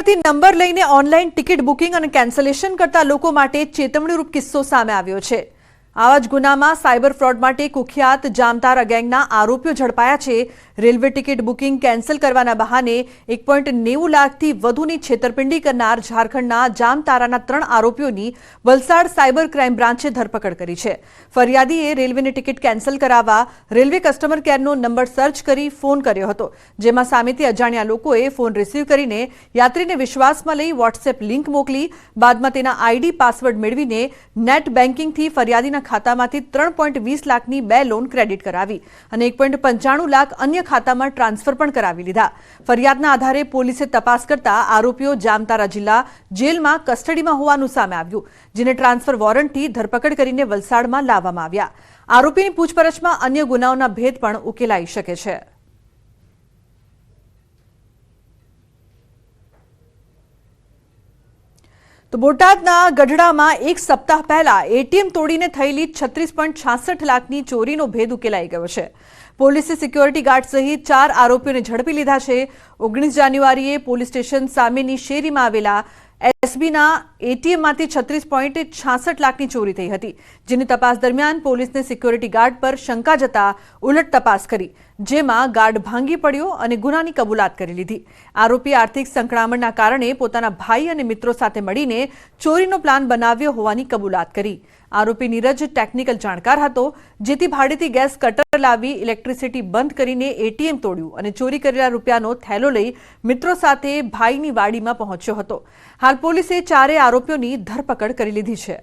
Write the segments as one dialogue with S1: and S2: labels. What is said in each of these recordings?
S1: પરથી નંબર લઈને online ticket booking અને કેન્સલેશન કરતા લોકો માટે ચેતવણીરૂપ કિસ્સો સામે આવ્યો છે। આવા જ ગુનામાં સાયબર ફ્રોડ માટે કુખ્યાત જામતારા ગેંગના આરોપીઓ ઝડપાયા છે। રેલવે ટિકિટ બુકિંગ કેન્સલ કરવાના બહાને 1.90 લાખથી વધુની છેતરપિંડી કરનાર ઝારખંડના જામતારાના 3 આરોપીઓની વલસાડ સાયબર ક્રાઇમ બ્રાન્ચે ધરપકડ કરી છે। ફરિયાદીએ રેલવેની ટિકિટ કેન્સલ કરાવવા રેલવે કસ્ટમર કેરનો નંબર સર્ચ કરી ફોન કર્યો હતો, જેમાં સામેથી અજાણ્યા લોકોએ ફોન રિસીવ કરીને યાત્રીને વિશ્વાસમાં લઈ વોટ્સએપ લિંક મોકલી। બાદમાં તેના આઈડી પાસવર્ડ મેળવીને નેટ બેન્કિંગથી ફરિયાદીના ખાતામાંથી 3.20 લાખની 2 લોન ક્રેડિટ કરાવી અને 1.95 લાખ અન્ય ખાતામાં ટ્રાન્સફર પણ કરાવી લીધા। ફરિયાદના આધારે પોલીસે તપાસ કરતા આરોપીઓ જામતારા જિલ્લા જેલમાં કસ્ટડીમાં હોવાનું સામે આવ્યું, જેને ટ્રાન્સફર વોરંટથી ધરપકડ કરીને વલસાડમાં લાવવામાં આવ્યા। આરોપીની પૂછપરછમાં અન્ય ગુનાઓના ભેદ પણ ઉકેલાઈ શકે છે। તો બોટાદના ગઢડામાં એક સપ્તાહ પહેલા એટીએમ તોડીને થયેલી 36.66 લાખની ચોરીનો ભેદ ઉકેલાઈ ગયો છે। પોલીસે સિક્યોરિટી ગાર્ડ સહિત 4 આરોપીઓને ઝડપી લીધા છે। 19 જાન્યુઆરીએ પોલીસ સ્ટેશન સામેની શેરીમાં આવેલા એસબીના એટીએમમાંથી 36.66 લાખની ચોરી થઈ હતી, જેની તપાસ દરમિયાન પોલીસને સિક્યોરિટી ગાર્ડ પર શંકા જતા ઉલટ તપાસ કરી, જેમાં ગાર્ડ ભાંગી પડ્યો અને ગુનાની કબૂલાત કરી લીધી। આરોપી આર્થિક સંકળામણના કારણે પોતાના ભાઈ અને મિત્રો સાથે મળીને ચોરીનો પ્લાન બનાવ્યો હોવાની કબૂલાત કરી। આરોપી નીરજ ટેકનિકલ જાણકાર હતો, જેથી ભાડેથી ગેસ કટર લાવી ઇલેક્ટ્રિસિટી બંધ કરીને એટીએમ તોડ્યું અને ચોરી કરેલા રૂપિયાનો થેલો લઈ મિત્રો સાથે ભાઈની વાડીમાં પહોંચ્યો હતો। હાલ પોલીસે 4 આરોપીઓની ધરપકડ કરી લીધી છે।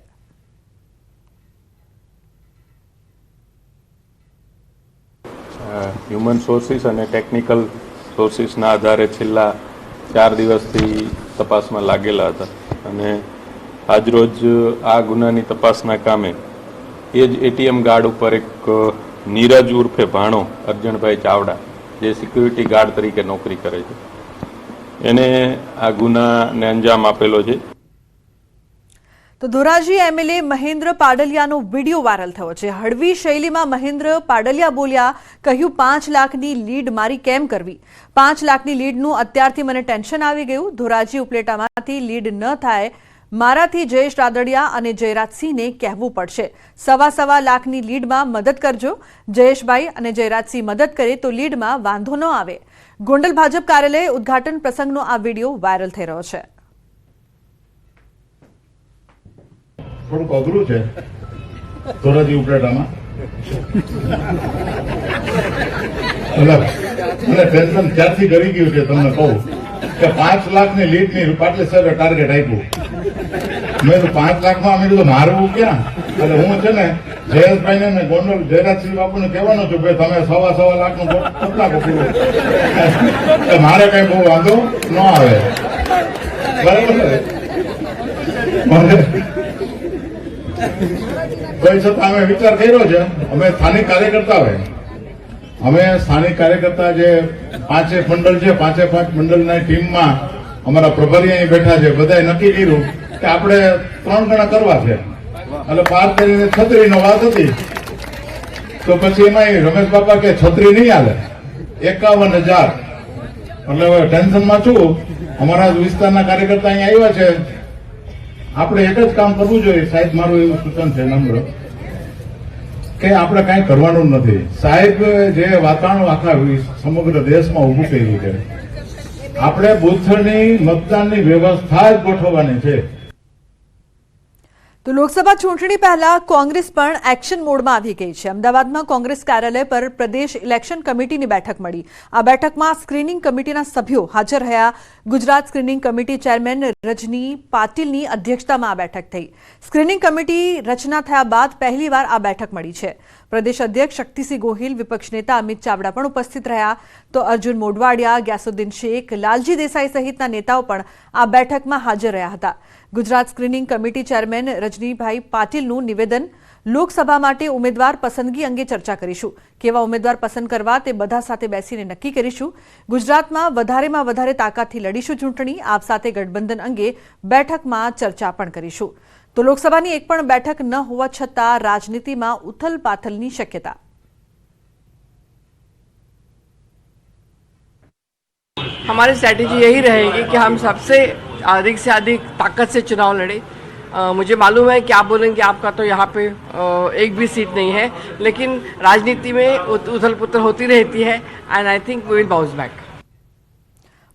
S2: હ્યુમન સોર્સિસ અને ટેકનિકલ સોર્સિસના આધારે છેલ્લા 4 દિવસથી તપાસમાં લાગેલા હતા અને આજરોજ આ ગુનાની તપાસના કામે એ જ એટીએમ ગાર્ડ ઉપર એક નીરજ ઉર્ફે ભાણો અર્જણભાઈ ચાવડા, જે સિક્યુરિટી ગાર્ડ તરીકે નોકરી કરે છે, એને આ ગુનાને અંજામ આપેલો છે।
S1: તો ધોરાજી એમએલએ મહેન્દ્ર પાડલિયાનો વિડીયો વાયરલ થયો છે। હળવી શૈલીમાં મહેન્દ્ર પાડલિયા બોલ્યા, કહ્યું 5 લાખની લીડ મારી કેમ કરવી? 5 લાખની લીડનું અત્યારથી મને ટેન્શન આવી ગયું। ધોરાજી ઉપલેટામાંથી લીડ ન થાય, મારાથી જયેશ રાદડિયા અને જયરાજસિંહને કહેવું પડશે। 1.25 લાખની લીડમાં મદદ કરજો। જયેશભાઈ અને જયરાજસિંહ મદદ કરે તો લીડમાં વાંધો ન આવે। ગોંડલ ભાજપ કાર્યાલય ઉદ્ઘાટન પ્રસંગનો આ વિડીયો વાયરલ થઈ રહ્યો છે।
S3: થોડુંક અઘરું છે ધોરાજી ઉપલેટામાં, મને ટેન્શન ક્યારથી કરી ગયું છે તમને કહું કે 5 લાખની લીડની પાટલી સાહેબે ટાર્ગેટ આપ્યું। મેં તો 5 લાખમાં મેં કીધું મારવું ક્યાં? એટલે હું છે ને જયેશભાઈને ને ગોંડલ જયરાજસિંહ બાપુને કહેવાનો છું કે તમે 1.25 લાખનું કેટલા કપડું, મારે કઈ બહુ વાંધો ન આવે, બરાબર છે? કોઈ છતાં અમે વિચાર કર્યો છે, અમે સ્થાનિક કાર્યકર્તા જે 5 મંડળ છે, 5 મંડળના ટીમમાં અમારા પ્રભારી અહીં બેઠા છે, બધાએ નક્કી કર્યું કે આપણે 3 ગણા કરવા છે। એટલે 5 કરીને 36 વાત હતી, તો પછી એમાં રમેશ બાપા કે 36 નહીં હાલે, 51,000। એટલે હવે ટેન્શનમાં છું, અમારા વિસ્તારના કાર્યકર્તા અહીં આવ્યા છે, આપણે એક જ કામ કરવું જોઈએ સાહેબ, મારું એવું સૂચન છે નમ્ર, કે આપણે કાંઈ કરવાનું નથી। સાહેબ જે વાતાવરણ આખા સમગ્ર દેશમાં ઊભું કર્યું છે, આપણે બુથની મતદાનની વ્યવસ્થા જ ગોઠવવાની છે।
S1: તો લોકસભા ચૂંટણી પહેલા કોંગ્રેસ પણ એક્શન મોડમાં આવી ગઈ છે। અમદાવાદમાં કોંગ્રેસ કાર્યાલય પર પ્રદેશ ઇલેક્શન કમિટીની બેઠક મળી। આ બેઠકમાં સ્ક્રીનિંગ કમિટીના સભ્યો હાજર રહ્યા। ગુજરાત સ્ક્રીનિંગ કમિટી ચેરમેન રજની પાટીલની અધ્યક્ષતામાં આ બેઠક થઈ। સ્ક્રીનિંગ કમિટી રચના થયા બાદ પહેલીવાર આ બેઠક મળી છે। પ્રદેશ અધ્યક્ષ શક્તિસિંહ ગોહિલ, વિપક્ષ નેતા અમિત ચાવડા પણ ઉપસ્થિત રહ્યા, તો અર્જુન મોઢવાડિયા, ગ્યાસુદ્દીન શેખ, લાલજી દેસાઈ સહિતના નેતાઓ પણ આ બેઠકમાં હાજર રહ્યા હતા। Gujarat screening committee chairman Rajnibhai પાટીલનું નિવેદન, લોકસભા માટે ઉમેદવાર પસંદગી અંગે ચર્ચા કરીશું। કેવા ઉમેદવાર પસંદ કરવા તે બધા સાથે બેસીને નક્કી કરીશું। ગુજરાતમાં વધારેમાં વધારે તાકાતથી લડીશું ચૂંટણી। આપ સાથે ગઠબંધન અંગે બેઠકમાં ચર્ચા પણ કરીશું। તો લોકસભાની એક પણ બેઠક ન હોવા છતાં રાજનીતિમાં ઉથલપાથલની શક્યતા।
S4: हमारी स्ट्रैटेजी यही रहेगी कि हम सबसे अधिक ताकत से चुनाव लड़े। मुझे मालूम है कि आप बोलेंगे आपका तो यहाँ पे एक भी सीट नहीं है, लेकिन राजनीति में उथल पुथल होती रहती है and I think we will bounce back.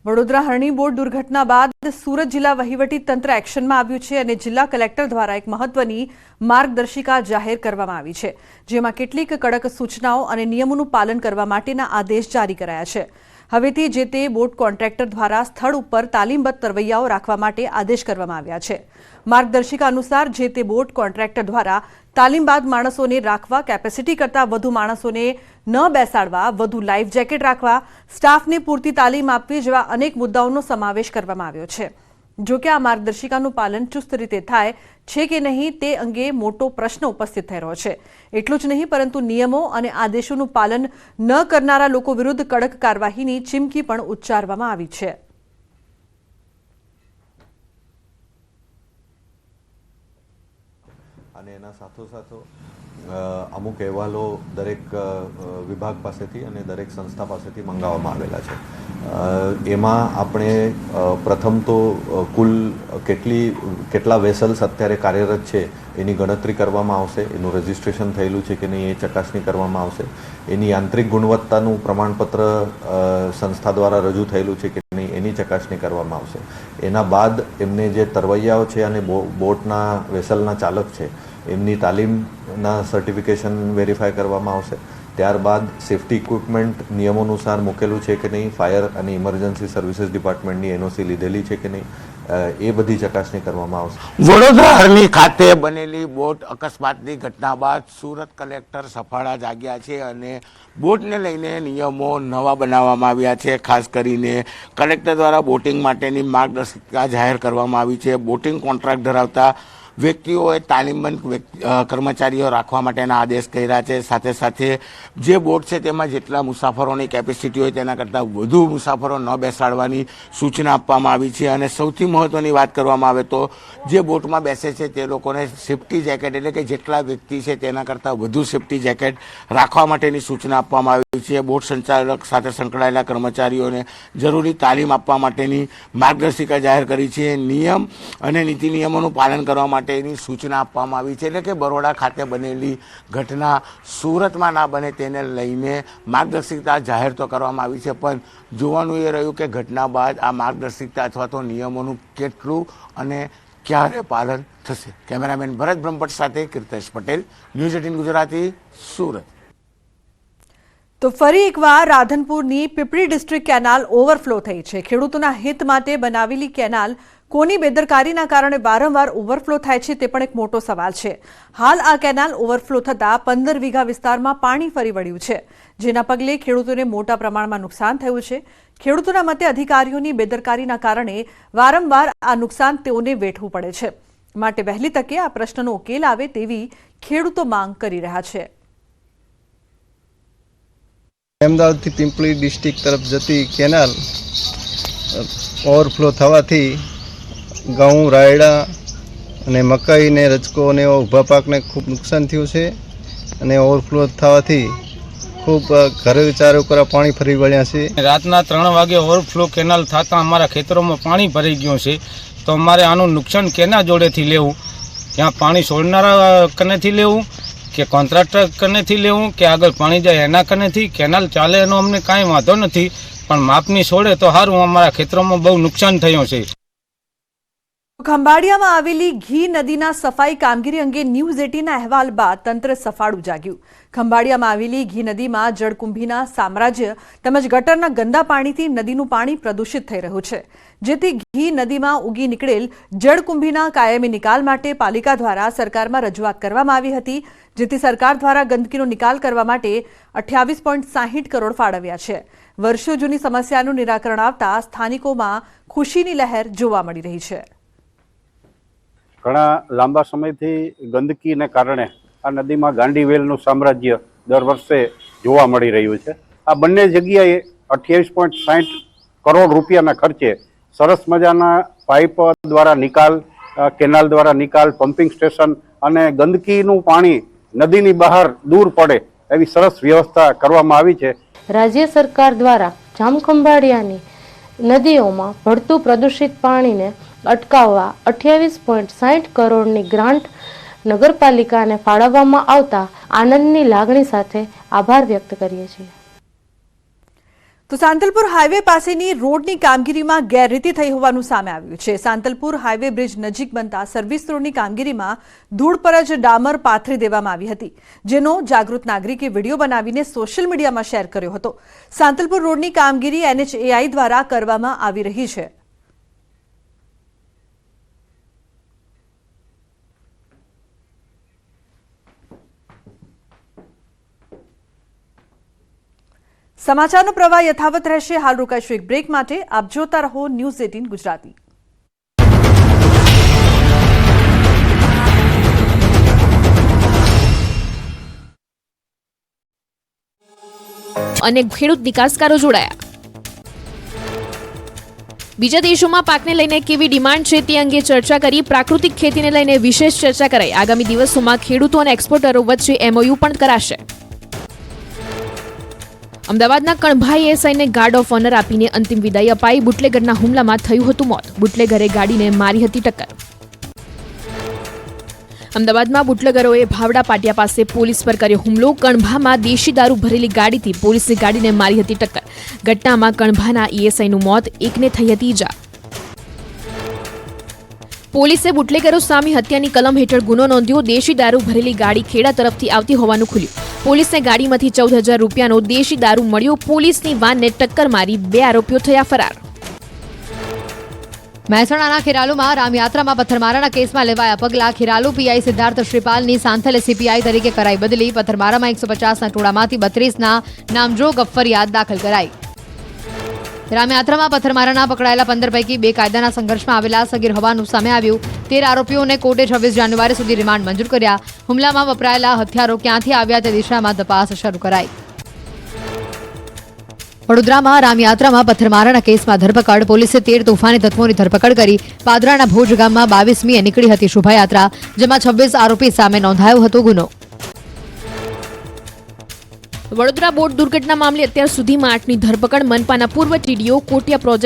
S1: Vadodara Harni boat દુર્ઘટના બાદ સુરત જિલ્લા વહીવટી તંત્ર એક્શનમાં આવ્યું છે અને જિલ્લા કલેક્ટર દ્વારા એક મહત્વની માર્ગદર્શિકા જાહેર કરવામાં આવી છે, જેમાં કેટલીક કડક સૂચનાઓ અને નિયમોનું પાલન કરવા માટેના આદેશ જારી કરાયા છે। હવેથી જે તે બોટ કોન્ટ્રાક્ટર દ્વારા સ્થળ ઉપર તાલીમબદ્ધ તરવૈયાઓ રાખવા માટે આદેશ કરવામાં આવ્યા છે। માર્ગદર્શિકા અનુસાર જે તે બોટ કોન્ટ્રાક્ટર દ્વારા તાલીમબાદ માણસોને રાખવા, કેપેસિટી કરતાં વધુ માણસોને ન બેસાડવા, વધુ લાઈફ જેકેટ રાખવા, સ્ટાફને પૂરતી તાલીમ આપવી જેવા અનેક મુદ્દાઓનો સમાવેશ કરવામાં આવ્યો છે। જો કે આ માર્ગદર્શિકાનું પાલન ચુસ્ત રીતે થાય છે કે નહીં તે અંગે મોટો પ્રશ્ન ઉપસ્થિત થઈ રહ્યો છે। એટલું જ નહીં પરંતુ નિયમો અને આદેશોનું પાલન ન કરનારા લોકો વિરુદ્ધ કડક કાર્યવાહીની ચીમકી પણ ઉચ્ચારવામાં આવી છે।
S5: અને એના સાથોસાથો અમુક અહેવાલો દરેક વિભાગ પાસેથી અને દરેક સંસ્થા પાસેથી મંગાવવામાં આવેલા છે। એમાં આપણે પ્રથમ તો કુલ કેટલા વેસલ્સ અત્યારે કાર્યરત છે એની ગણતરી કરવામાં આવશે, એનું રજિસ્ટ્રેશન થયેલું છે કે નહીં એ ચકાસણી કરવામાં આવશે, એની યાંત્રિક ગુણવત્તાનું પ્રમાણપત્ર સંસ્થા દ્વારા રજૂ થયેલું છે કે નહીં એની ચકાસણી કરવામાં આવશે। એના બાદ એમને જે તરવૈયાઓ છે અને બોટના વેસલના ચાલક છે એમની તાલીમના સર્ટિફિકેશન વેરીફાઈ કરવામાં આવશે। ત્યારબાદ સેફ્ટી ઇક્વિપમેન્ટ નિયમો અનુસાર મૂકેલું છે કે નહીં, ફાયર અને ઇમરજન્સી સર્વિસીસ ડિપાર્ટમેન્ટની એનઓસી લીધેલી છે કે નહીં એ બધી ચકાસણી કરવામાં આવશે।
S6: વડોદરા હરણી ખાતે બનેલી બોટ અકસ્માતની ઘટના બાદ સુરત કલેક્ટર સફાળા જાગ્યા છે અને બોટને લઈને નિયમો નવા બનાવવામાં આવ્યા છે। ખાસ કરીને કલેક્ટર દ્વારા બોટિંગ માટેની માર્ગદર્શિકા જાહેર કરવામાં આવી છે। બોટિંગ કોન્ટ્રાક્ટ ધરાવતા વ્યક્તિઓએ તાલીમબંધ કર્મચારીઓ રાખવા માટેના આદેશ કર્યા છે। સાથે સાથે જે બોટ છે તેમાં જેટલા મુસાફરોની કેપેસિટી હોય તેના કરતાં વધુ મુસાફરો ન બેસાડવાની સૂચના આપવામાં આવી છે। અને સૌથી મહત્ત્વની વાત કરવામાં આવે તો જે બોટમાં બેસે છે તે લોકોને સેફ્ટી જેકેટ એટલે કે જેટલા વ્યક્તિ છે તેના કરતાં વધુ સેફ્ટી જેકેટ રાખવા માટેની સૂચના આપવામાં આવી છે। બોટ સંચાલક સાથે સંકળાયેલા કર્મચારીઓને જરૂરી તાલીમ આપવા માટેની માર્ગદર્શિકા જાહેર કરી છે। નિયમ અને નીતિ નિયમોનું પાલન કરવા માટે એની સૂચના આપવામાં આવી છે। એટલે કે બરોડા ખાતે બનેલી ઘટના સુરતમાં ના બને તેને લઈને માર્ગદર્શિકા જાહેર તો કરવામાં આવી છે, પણ જોવાનું એ રહ્યું કે ઘટના બાદ આ માર્ગદર્શિકા અથવા તો નિયમોનું કેટલું અને ક્યારે પાલન થશે। કેમેરામેન ભરત બ્રહ્મભટ્ટ સાથે કીર્તેશ પટેલ, ન્યૂઝ 18 ગુજરાતી, સુરત।
S1: તો ફરી એકવાર રાધનપુરની પીપળી ડિસ્ટ્રિક્ટ કેનાલ ઓવરફ્લો થઈ છે। ખેડૂતોના હિત માટે બનાવેલી કેનાલ કોની બેદરકારીના કારણે વારંવાર ઓવરફ્લો થાય છે તે પણ એક મોટો સવાલ છે। હાલ આ કેનાલ ઓવરફ્લો થતાં 15 વીઘા વિસ્તારમાં પાણી ફરી વળ્યું છે, જેના પગલે ખેડૂતોને મોટા પ્રમાણમાં નુકસાન થયું છે। ખેડૂતોના મતે અધિકારીઓની બેદરકારીના કારણે વારંવાર આ નુકસાન તેઓને વેઠવું પડે છે, માટે વહેલી તકે આ પ્રશ્નનો ઉકેલ આવે તેવી ખેડૂતો માંગ કરી રહ્યા છે।
S7: અમદાવાદથી પિંપળી ડિસ્ટ્રિક્ટ તરફ જતી કેનાલ ઓવરફ્લો થવાથી ઘઉં, રાયડા અને મકાઈ ને રજકો અને ઊભા પાકને ખૂબ નુકસાન થયું છે અને ઓવરફ્લો થવાથી ખૂબ ઘરે ચારો કરા પાણી ફરી વળ્યા છે।
S8: રાતના 3 વાગે ઓવરફ્લો કેનાલ થતાં અમારા ખેતરોમાં પાણી ભરાઈ ગયું છે, તો અમારે આનું નુકસાન કેના જોડેથી લેવું? ત્યાં પાણી છોડનારા કનેથી લેવું કે કોન્ટ્રાક્ટર કનેથી લેવું કે આગળ પાણી જાય એના કનેથી? કેનાલ ચાલે એનો અમને કાંઈ વાંધો નથી, પણ માપની છોડે તો સારું। અમારા ખેતરોમાં બહુ નુકસાન થયું છે।
S1: ખંભાળિયામાં આવેલી ઘી નદીના સફાઈ કામગીરી અંગે ન્યૂઝ 18ના અહેવાલ બાદ તંત્ર સફાળું જાગ્યું। ખંભાળિયામાં આવેલી ઘી નદીમાં જળકુંભીના સામ્રાજ્ય તેમજ ગટરના ગંદા પાણીથી નદીનું પાણી પ્રદૂષિત થઈ રહ્યું છે, જેથી ઘી નદીમાં ઉગી નીકળેલ જળકુંભીના કાયમી નિકાલ માટે પાલિકા દ્વારા સરકારમાં રજૂઆત કરવામાં આવી હતી, જેથી સરકાર દ્વારા ગંદકીનો નિકાલ કરવા માટે 28.60 કરોડ ફાળવ્યા છે। વર્ષો જૂની સમસ્યાનું નિરાકરણ આવતા સ્થાનિકોમાં ખુશીની લહેર જોવા મળી રહી છે।
S9: ઘણા લાંબા સમયથી ગંદકીને કારણે આ નદીમાં ગાંડીવેલનું સામ્રાજ્ય દર વર્ષે જોવા મળી રહ્યું છે। આ બંને જગ્યાએ 28.60 કરોડ રૂપિયાના ખર્ચે સરસ મજાના પાઇપ દ્વારા નિકાલ, કેનાલ દ્વારા નિકાલ, પમ્પિંગ સ્ટેશન અને ગંદકીનું પાણી નદીની બહાર દૂર પડે એવી સરસ વ્યવસ્થા કરવામાં આવી છે।
S10: રાજ્ય સરકાર દ્વારા જામખંભાળિયાની નદીઓમાં ભળતું પ્રદૂષિત પાણીને અટકાવવા 28.60 કરોડની ગ્રાન્ટ નગરપાલિકાને ફાળવવામાં આવતા આનંદની લાગણી સાથે આભાર વ્યક્ત કરીએ છીએ.
S1: તો સાંતલપુર હાઈવે પાસેની રોડની કામગીરીમાં ગેરરીતિ થઈ હોવાનું સામે આવ્યું છે. સાંતલપુર હાઈવે બ્રિજ નજીક બનતા સર્વિસ રોડની કામગીરીમાં ધૂળ પર જ ડામર પાથરી દેવામાં આવી હતી, જેનો જાગૃત નાગરિકે વિડીયો બનાવીને સોશિયલ મીડિયામાં શેર કર્યો હતો. સાંતલપુર રોડની કામગીરી NHAI દ્વારા કરવામાં આવી રહી છે. સમાચારનો પ્રવાહ યથાવત રહેશે. હાલ રોકાઈશું એક બ્રેક માટે. આપ જોતા રહો ન્યૂઝ 18 ગુજરાતી.
S11: અને ખેડૂત નિકાસકારો જોડાયા. બીજા દેશોમાં પાકને લઈને કેવી ડિમાન્ડ છે તે અંગે ચર્ચા કરી. પ્રાકૃતિક ખેતીને લઈને વિશેષ ચર્ચા કરાઈ. આગામી દિવસોમાં ખેડૂતો અને એક્સપોર્ટરો વચ્ચે MOU પણ કરાશે. અમદાવાદના કણભા એએસઆઈને ગાર્ડ ઓફ ઓનર આપીને અંતિમ વિદાય અપાઈ. બુટલેગરના હુમલામાં થયું હતું મોત. બુટલેગરે ગાડીને મારી હતી ટક્કર. અમદાવાદમાં બુટલેગરોએ ભાવડા પાટિયા પાસે પોલીસ પર કર્યો હુમલો. કણભામાં દેશી દારૂ ભરેલી ગાડીથી પોલીસની ગાડીને મારી હતી ટક્કર. ઘટનામાં કણભાના એએસઆઈનું મોત, એકને થઈ હતી ઈજા. પોલીસે બુટલેગરો સામે હત્યાની કલમ હેઠળ ગુનો નોંધ્યો. દેશી દારૂ ભરેલી ગાડી ખેડા તરફથી આવતી હોવાનું ખુલ્યું. પોલીસને ગાડીમાંથી 14,000 રૂપિયાનો દેશી દારૂ મળ્યો. પોલીસની વાનને ટક્કર મારી 2 આરોપીઓ થયા ફરાર.
S12: મહેસાણાના ખેરાલુમાં રામયાત્રામાં પથ્થરમારાના કેસમાં લેવાયા પગલાં. ખેરાલુ પીઆઈ સિદ્ધાર્થ શ્રીપાલની સાંથલે CPI તરીકે કરાઈ બદલી. પથ્થરમારામાં 150ના ટોળામાંથી 32ના નામજોગ ફરિયાદ દાખલ કરાઈ. રામયાત્રામાં પથ્થરમારાના પકડાયેલા 15 પૈકી 2 કાયદાના સંઘર્ષમાં આવેલા સગીર હોવાનું સામે આવ્યું. 13 આરોપીઓને કોર્ટે 26 જાન્યુઆરી સુધી રિમાન્ડ મંજૂર કર્યા. હુમલામાં વપરાયેલા હથિયારો ક્યાંથી આવ્યા તે દિશામાં તપાસ શરૂ કરાઈ. વડોદરામાં રામયાત્રામાં પથ્થરમારાના કેસમાં ધરપકડ. પોલીસે 13 તોફાની તત્વોની ધરપકડ કરી. પાદરાના ભોજ ગામમાં 22મીએ નીકળી હતી શોભાયાત્રા, જેમાં 26 આરોપી સામે નોંધાયો હતો ગુનો.
S11: વડોદરા બોટ દુર્ઘટના મામલે અત્યાર સુધીમાં 8ની ધરપકડ. મનપાના પૂર્વ TDO કોટિયા પ્રોજેક્ટ